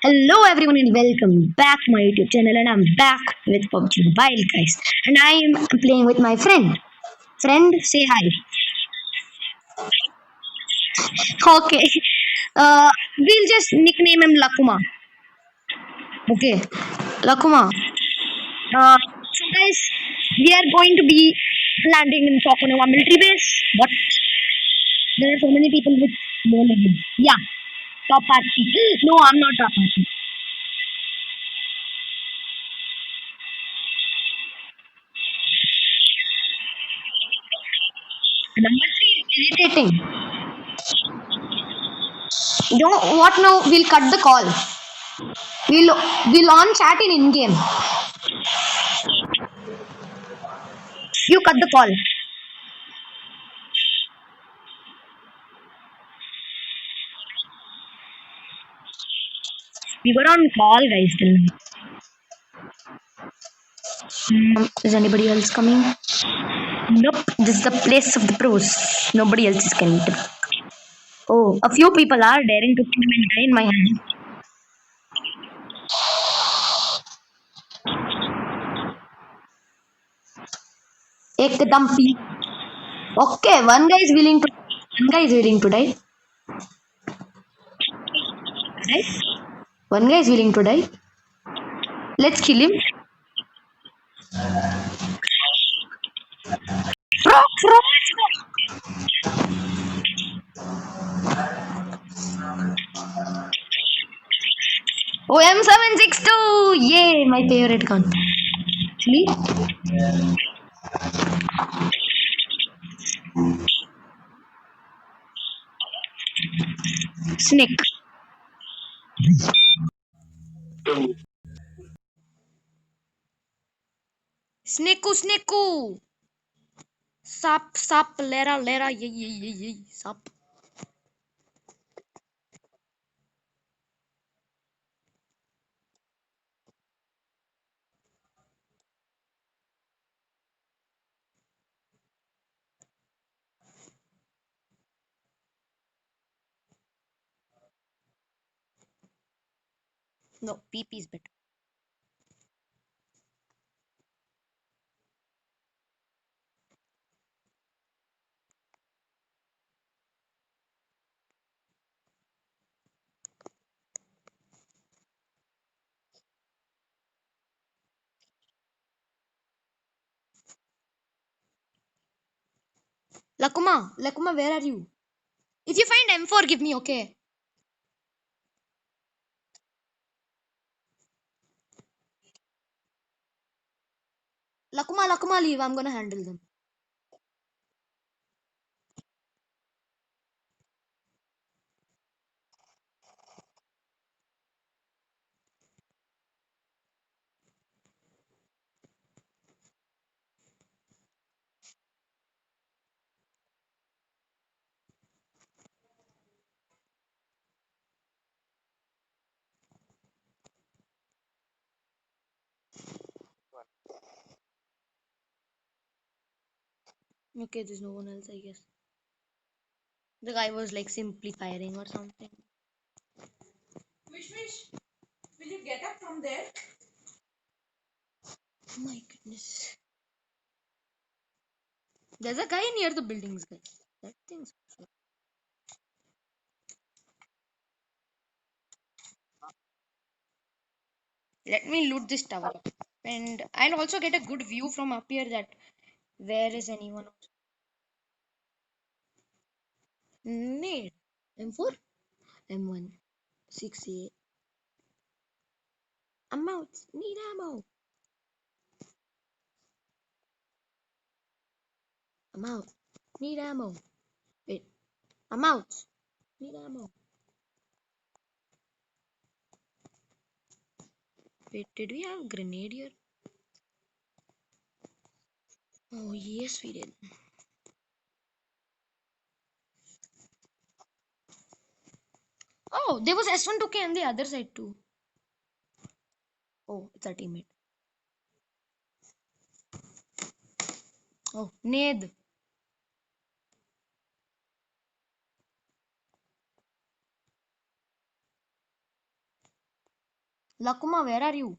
Hello everyone and welcome back to my YouTube channel, and I'm back with PUBG Mobile, guys, and I am playing with my friend. Friend, say hi. Okay. We'll just nickname him Lakuma. Okay. Lakuma. So guys, we are going to be landing in Tokonoma military base, but there are so many people with no level. Yeah, top party. No, I'm not top party. Number three, irritating. You know what now? We'll cut the call. We'll on chat in game. You cut the call. We were on call, guys. Till now. Is anybody else coming? Nope. This is the place of the pros. Nobody else is coming. Oh, a few people are daring to come and die in my hand. Ekdam fee. Okay, one guy is willing to. One guy is willing to die. Right? One guy is willing to die. Let's kill him. Bro, let's go. Oh, M762. Yay, my favorite gun. Actually, snake. Snakeu. Sap, lera, yay, sap. No, PP is better. Lakuma, where are you? If you find M4, give me, okay? Lakuma, leave. I'm gonna handle them. Okay, there's no one else, I guess. The guy was like simply firing or something. Wish, will you get up from there? Oh my goodness. There's a guy near the buildings, guys. That thing's. Let me loot this tower up. And I'll also get a good view from up here that where is anyone. Need M4? M1. 6A. I'm out. Need ammo. I'm out. Need ammo. Wait. I'm out. Need ammo. Wait, did we have grenade here? Oh, yes, we did. Oh, there was S12K on the other side too. Oh, it's a teammate. Oh, Ned. Lakuma, where are you?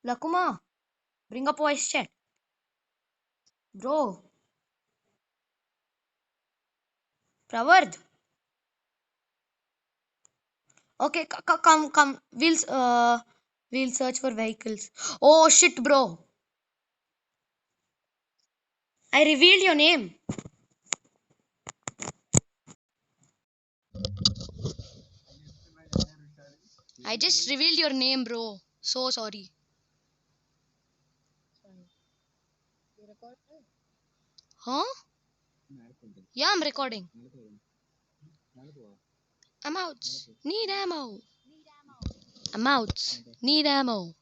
Lakuma, bring up voice chat. Bro, Pravard. Okay, come. We'll search for vehicles. Oh shit, bro. I revealed your name. I just revealed your name, bro. So sorry. Huh? Yeah, I'm recording. I'm out. Need ammo. I'm out. Need ammo.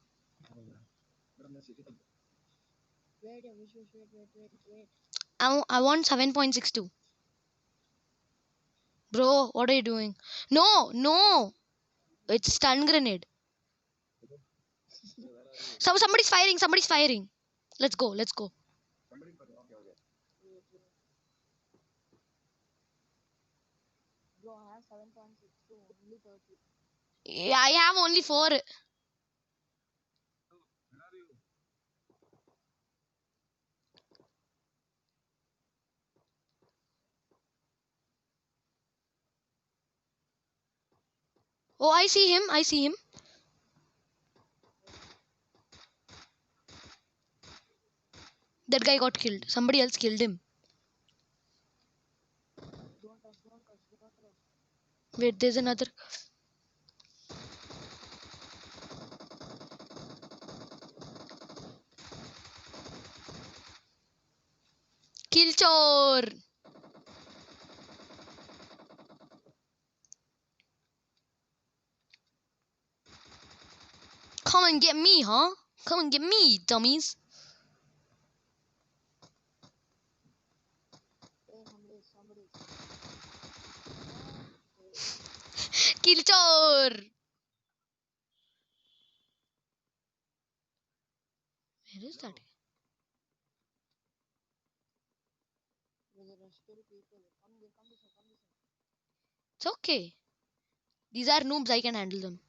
I want 7.62. Bro, what are you doing? No. It's stun grenade. Somebody's firing. Let's go. Yeah, I have only 4. Oh, I see him. That guy got killed. Somebody else killed him. Wait, there's another. Killchor. Come and get me, huh? Come and get me, dummies. Killchor. Where is that? It's okay. These are noobs. I can handle them.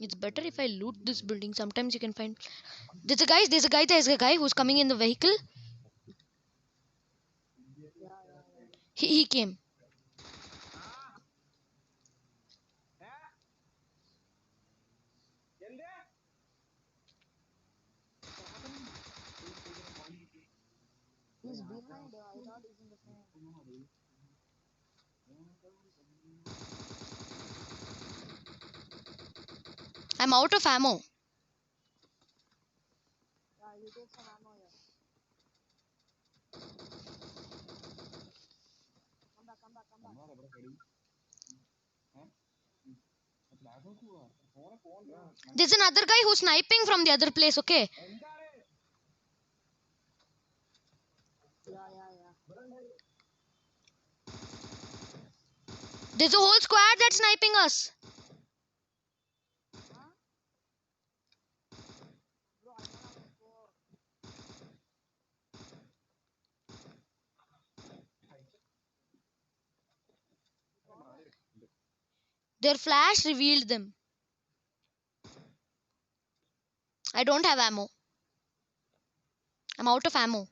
It's better if I loot this building. Sometimes you can find. There's a guy who's coming in the vehicle. He came. I'm out of ammo. There's another guy who's sniping from the other place, okay? There's a whole squad that's sniping us. Their flash revealed them. I don't have ammo. I'm out of ammo.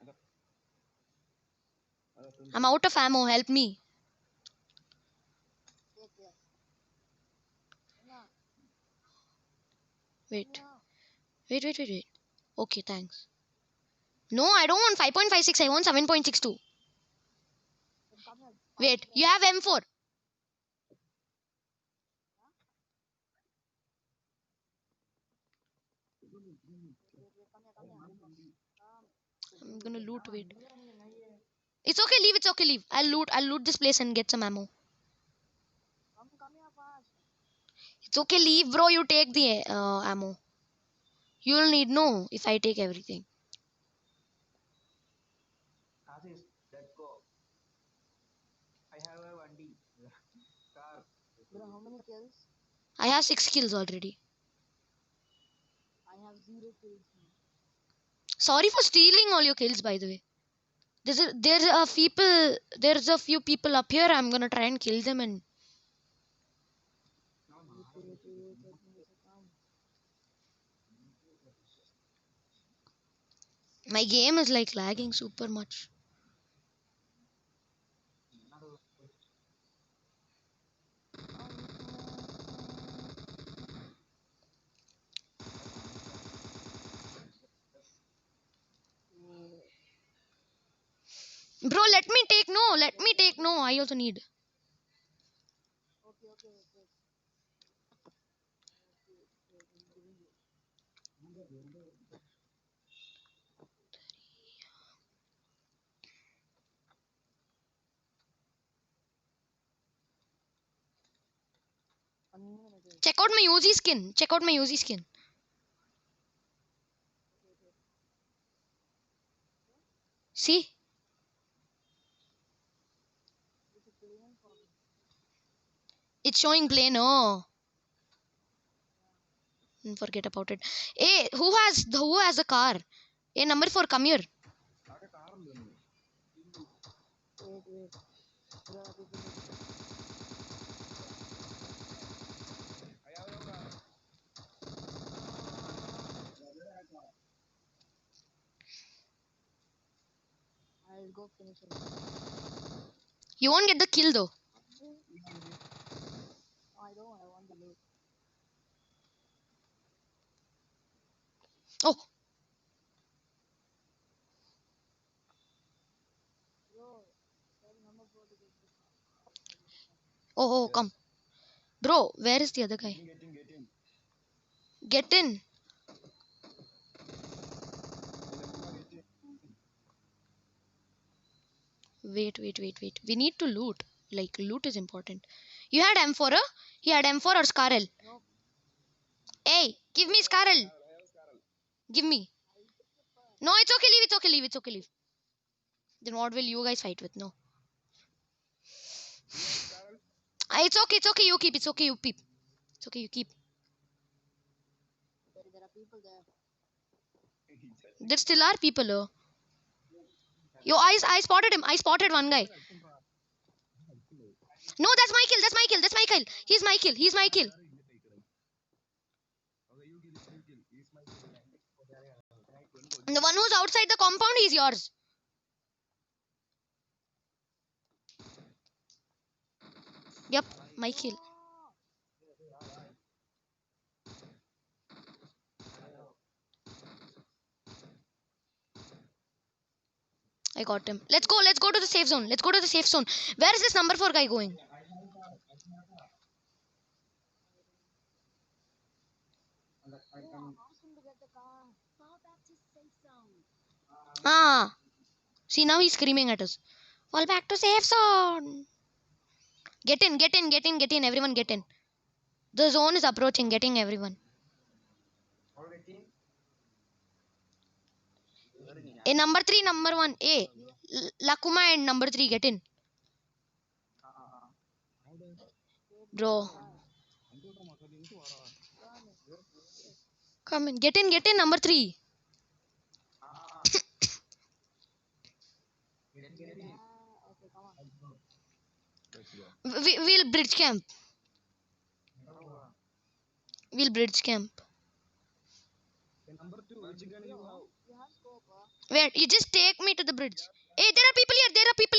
Help me. Wait. Okay, thanks. No, I don't want 5.56. I want 7.62. Wait, you have M4. I'm gonna loot. Wait. It's okay. Leave. I'll loot this place and get some ammo. It's okay, leave, bro. You take the ammo. You'll need no if I take everything. Asis, let's go. I have a Vandi car. I have 6 kills already. Sorry for stealing all your kills, by the way. There's a few people up here. I'm gonna try and kill them and my game is like lagging super much. Bro, let me take no. I also need. Check out my Uzi skin. Check out my Uzi skin. See? It's showing plain. Oh, forget about it. Hey, who has the car? Hey, number 4, come here. Ada car undu. I have a car. You won't get the kill though. Oh, oh, come, Yes. bro. Where is the other guy? Getting. Get in. Lakuma getting. Wait. We need to loot. Like loot is important. You had M4, huh? He had M4 or Scarl. Hey, give me Scarl. I have Scarl. Give me. No, it's okay. Leave. It's okay. Leave. It's okay. Leave. Then what will you guys fight with? No. You want Scarl? It's okay. It's okay. You keep. It's okay. You keep. It's okay. You keep. There still are people. Yo, I spotted him. I spotted one guy. No, that's my kill. That's my kill. That's my kill. He's my kill. He's my kill. Okay, you kill. He's my kill. And the one who's outside the compound is yours. Yep, my kill. I got him. Let's go. Let's go to the safe zone. Let's go to the safe zone. Where is this number 4 guy going? Ah. See, now he's screaming at us. Fall back to safe zone. Get in. Everyone get in. The zone is approaching. Getting everyone. A number 3, number 1. A. Lakuma and number 3 get in. Bro. Come in. Get in. Number 3. We'll bridge camp. We'll bridge camp. Number 2, which gun you have? Wait, you just take me to the bridge. Hey, there are people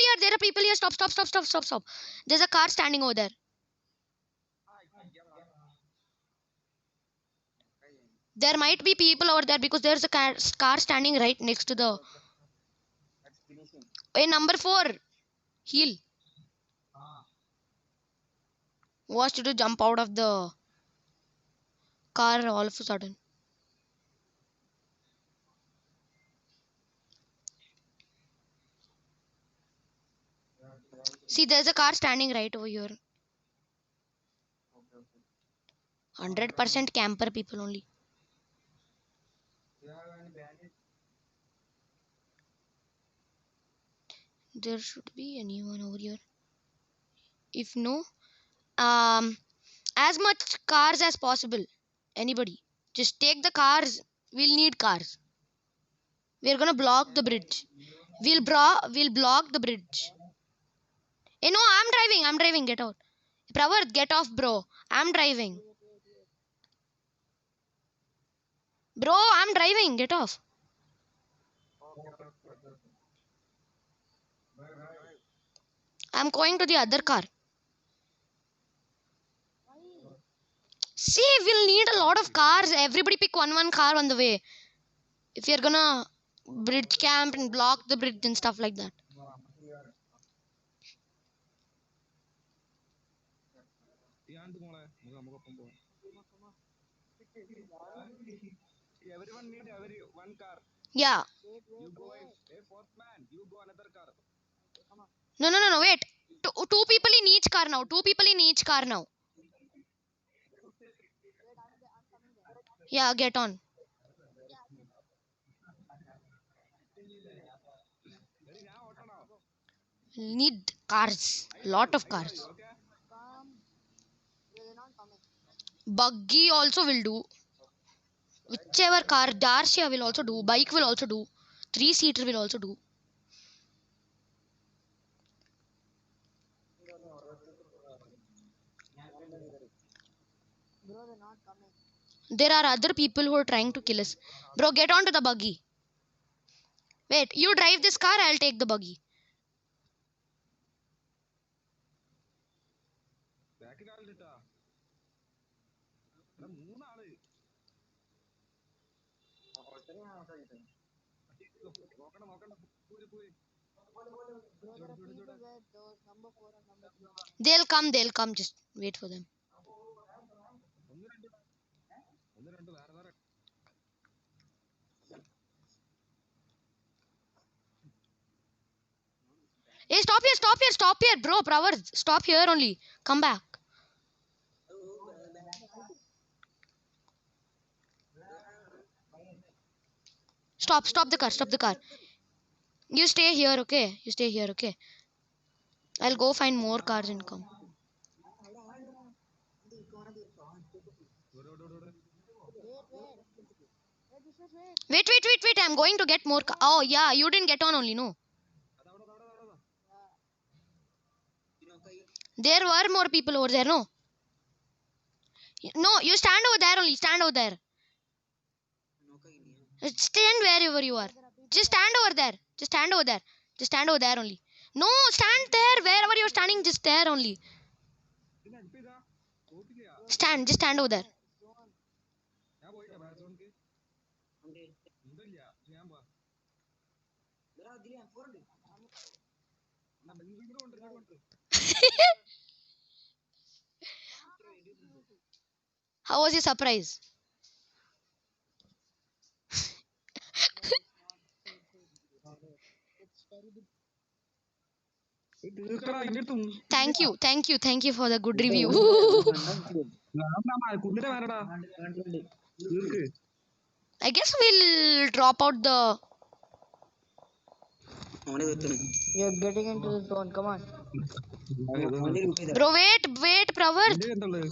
here. Stop. There's a car standing over there. There might be people over there because there's a car standing right next to the. That's finishing. Hey, number 4. Heal. Wants to jump out of the car all of a sudden. See, there's a car standing right over here. 100% camper people only. There should be anyone over here. If no, as much cars as possible. Anybody, just take the cars. We'll need cars. We're gonna block the bridge. We'll block the bridge. Hey, no, I'm driving. I'm driving. Get out. Pravarth, get off, bro. I'm driving. Bro, I'm driving. Get off. I'm going to the other car. See, we'll need a lot of cars. Everybody pick one car on the way. If you're gonna bridge camp and block the bridge and stuff like that. Everyone need one car. Yeah. You go in. Hey, fourth man, you go another car. No. Wait. Two people in each car now. Two people in each car now. Yeah, get on. Ready now? Auto now. Need cars. Lot of cars. Okay. Buggy also will do. Whichever car. Dacia will also do. Bike will also do. 3-seater will also do. There are other people who are trying to kill us. Bro, get onto the buggy. Wait, you drive this car, I'll take the buggy. Back it all data. മൂന്നാള് നോക്കണ്ട പോയി They'll come. Just wait for them. ഒന്ന് രണ്ട് വേറെ Hey, stop here, bro. Pravarth, stop here only. Come back. Stop the car. You stay here, okay? I'll go find more cars and come. Wait. I'm going to get more. Oh, yeah, you didn't get on only, no. There were more people over there, no? No, you stand over there only. Stand over there. Stand wherever you are. Just stand over there. Just stand over there only. No, stand there. Wherever you're standing, just there only. Just stand over there. ഞാൻ പോയിട്ടാ ബാത്റൂമിക്ക് ഉണ്ടല്ല ഞാൻ പോവാ How was your surprise? Thank you for the good review. I guess we'll drop out the. You're getting into the zone. Come on. Bro, wait, Pravarth.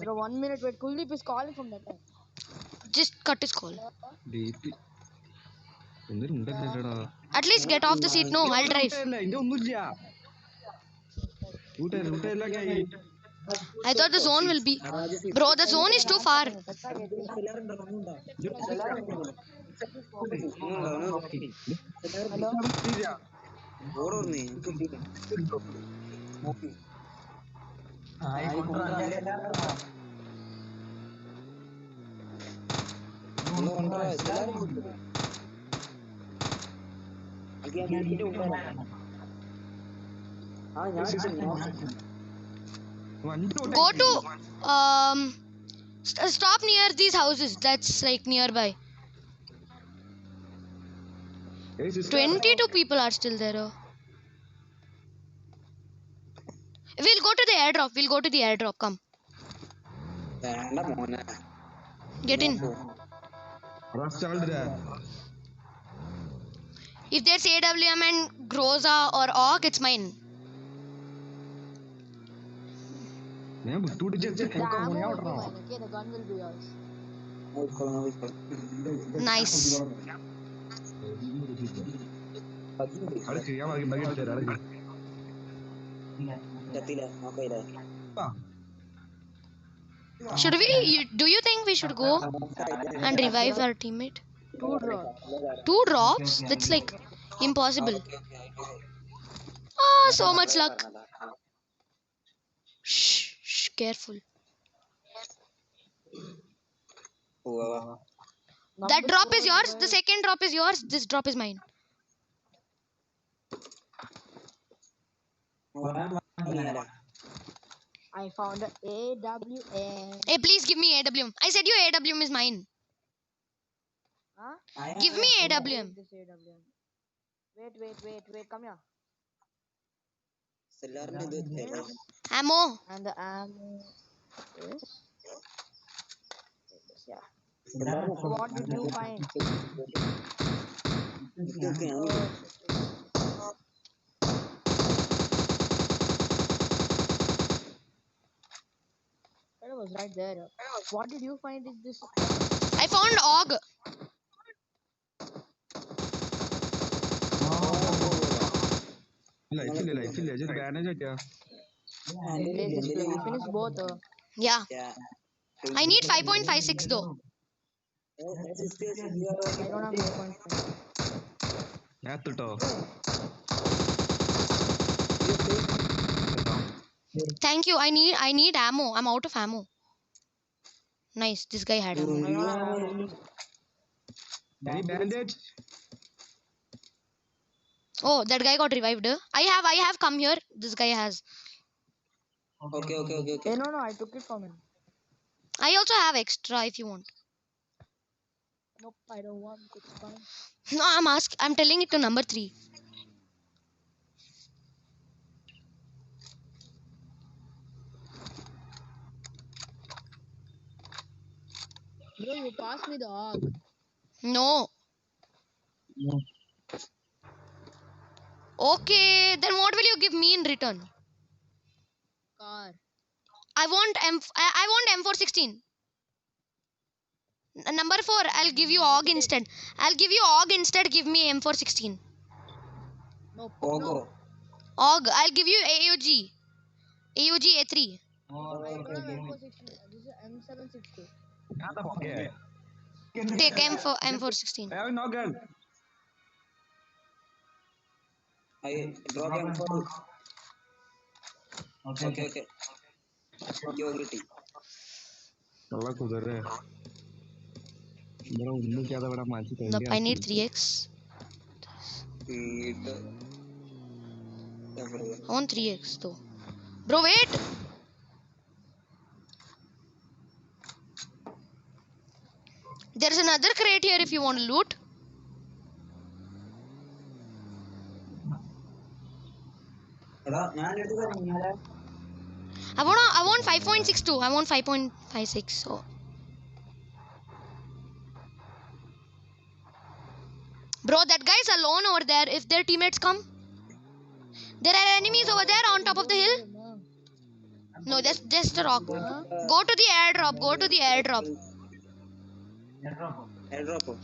Bro, 1 minute. Wait. Kuldeep is calling from that time. Just cut his call. At least get off the seat. No, I'll drive. I thought the zone will be. Bro, the zone is too far. Go to stop near these houses. That's like nearby. 22 people are still there. We'll go to the airdrop. Come. വേണ്ട മോനെ Get in. Rust ആൾഡിരാ. If there's AWM and Groza or Orc, it's mine. ഞാൻ വിട്ടുപിടിച്ച് The കേൾക്കാൻ ammo മോനെ will be ഓടണോ? mine, okay? The gun will be yours. Nice. അടുക്ക് ഞാൻ ബാക്കി എടുത്തു തരാം. അടുക്ക്. ചത്തില്ല നോക്കില്ല ആ, Should we? Do you think we should go and revive our teammate? 2 drops. 2 drops? That's like impossible. Ah, so much luck. Shh, careful. That drop is yours. The second drop is yours. This drop is mine. I found a AWM. Hey, please give me AWM. I said your AWM is mine. Huh? Give me AWM. This AWM. Wait. Come here. Ammo. And the ammo is. Yeah. What did you find? That was right there. What did you find in this? I found AUG. Life ഇല്ല just bandage ആക്കിയാ. Let's play. We finished both. Yeah. I need 5.56 though. I don't have 4.5. ഞാൻ എത്തിട്ടോ. Thank you. I need ammo. I'm out of ammo. Nice. This guy had ammo. Any bandage? Oh, that guy got revived. I have come here. This guy has. Okay. Hey, no, I took it from him. I also have extra if you want. Nope, I don't want. It's fine. No, I'm telling it to number 3. Bro, you passed me the AUG. No. Okay, then what will you give me in return? Car. I want M416. Number 4, I'll give you AUG instead. Give me M416. Nope. AUG, I'll give you AUG A3. I don't have M416. This is M762. ഞാൻ എന്താ പോക്കേ? Take M416. I have no gun. I drop him for okay. Security. കള്ള കുതിര. ഇവിടെ ഒന്നിക്കാതെ ഇവിടെ മാറ്റി Nope, I need 3x. Speed. I want 3x though. Bro, wait! There's another crate here if you want to loot. I want 5.62. I want 5.56. So. Bro, that guy's alone over there. If their teammates come, there are enemies over there on top of the hill. No, that's just a rock. Go to the airdrop.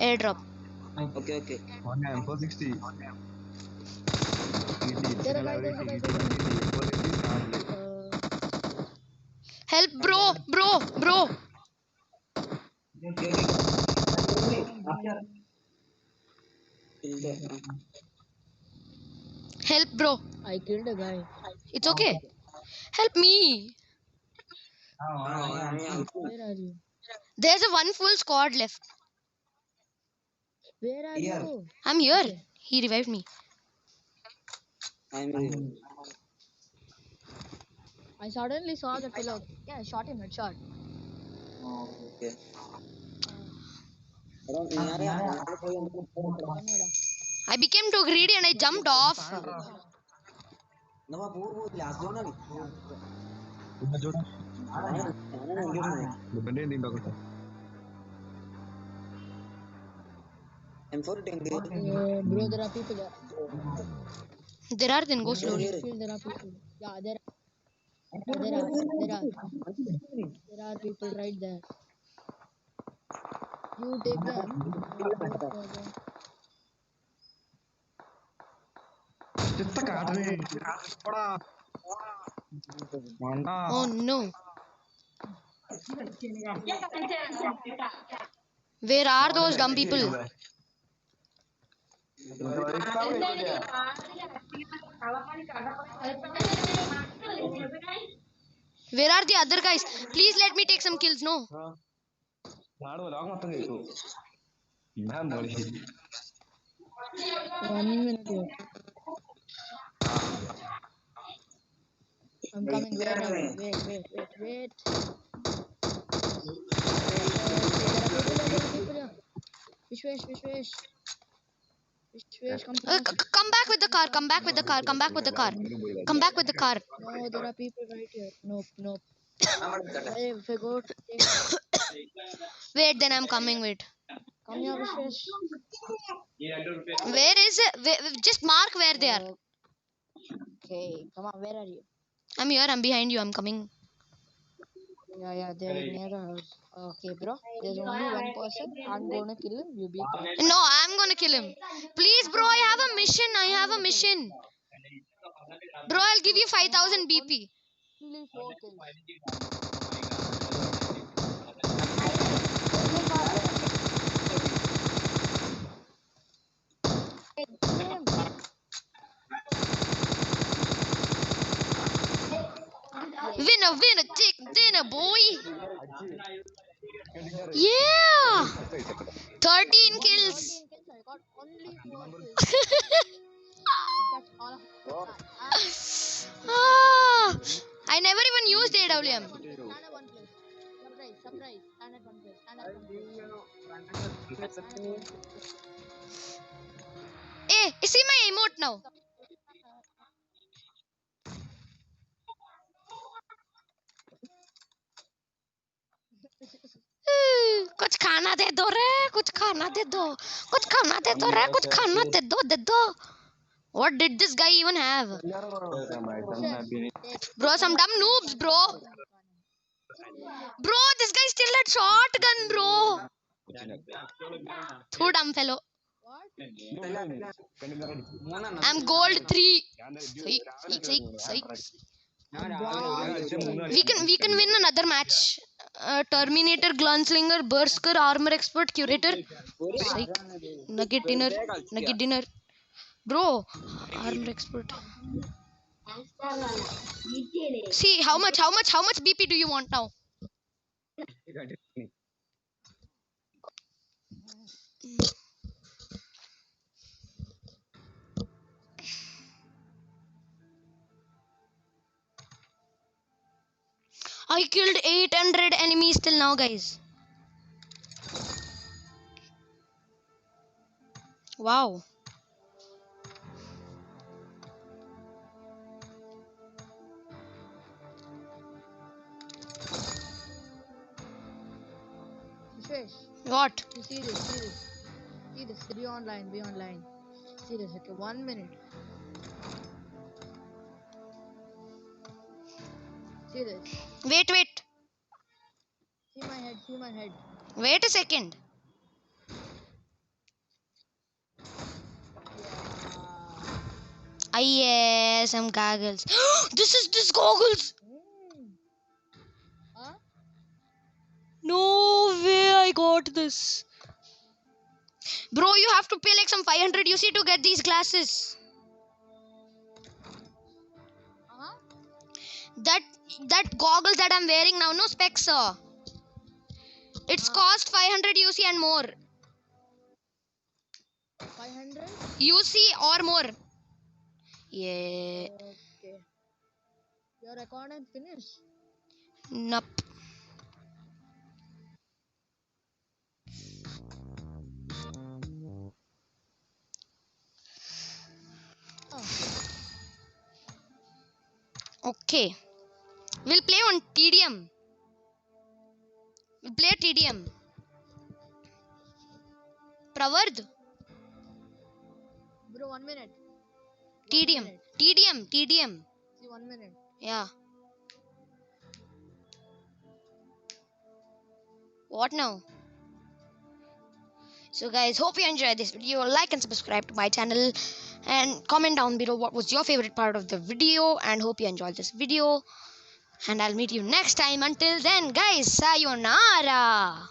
Airdrop. Okay. മോനെ M460. Help, bro. Help, bro. I killed a guy. It's okay. Help me. Where are you? There's a one full squad left. Where are you? I'm here. He revived me. I suddenly saw the pillow. Yeah, I shot him. Headshot. Okay. I became too greedy and I jumped off. Last one. Bener nih bagus. M4 tank. Bro, there are people there. There are, then go slowly. Here. There are people. Yeah, there are people right there. You take them. I'll go for them. Kita kader. Pora. Mantap. Oh no. Where are those dumb people? Where are the other guys? Please let me take some kills. No. నాడు లాగా మొత్తం cake నా Modi 1 minute here. I'm coming. Wait. There are people here. Vishwesh, come. Come back with the car. Come back with the car. Come back with the car. Come back with the car. No, there are people right here. Nope. Hey, if I go, Wait, then I'm coming. Wait. come here, Vishwesh. Where is it? Just mark where they are. Okay, come on. Where are you? I'm here. I'm behind you. I'm coming. Yeah, they're near the house. Okay, bro. There's only one person. I'm gonna kill him. You be quiet. No, I'm gonna kill him. Please, bro. I have a mission. Bro, I'll give you 5,000 BP. Only 4 kills. Winner, chick, dinner, boy. Yeah. 13 kills. I got only 4 kills. That's all. I never even used AWM. Stand at one place. Surprise. Stand at one place. Hey, see my emote now. कुछ खाना दे दो रे, कुछ खाना दे दो रे, कुछ खाना दे दो. What did this guy even have? Bro, some dumb noobs, bro. Bro, this guy still had shotgun, bro. Too dumb fellow. I'm gold 3. Psych. We can win another match. Terminator, Gunslinger, Berserker, Armor Expert, Curator. Psych. Nugget dinner. Bro, Armor Expert. See, how much BP do you want now? I killed 800 enemies till now, guys. Wow. Vishwesh, What? you see this. Be online. See this, okay, 1 minute. See this. Wait. See my head. Wait a second. Yeah. Some goggles. This goggles. Huh? No way I got this. Bro, you have to pay like some 500 UC to get these glasses. Uh-huh. That goggles that I'm wearing now, no specs, sir. It's cost 500 UC and more. 500? UC or more. Yeah. Okay. Your record and finish. Nope. Okay. We'll play on TDM. We'll play TDM. Pravard. Bro, 1 minute. TDM. TDM. See, 1 minute. Yeah. What now? So guys, hope you enjoyed this video. Like and subscribe to my channel and comment down below what was your favorite part of the video, and hope you enjoyed this video, and I'll meet you next time. Until then guys, sayonara.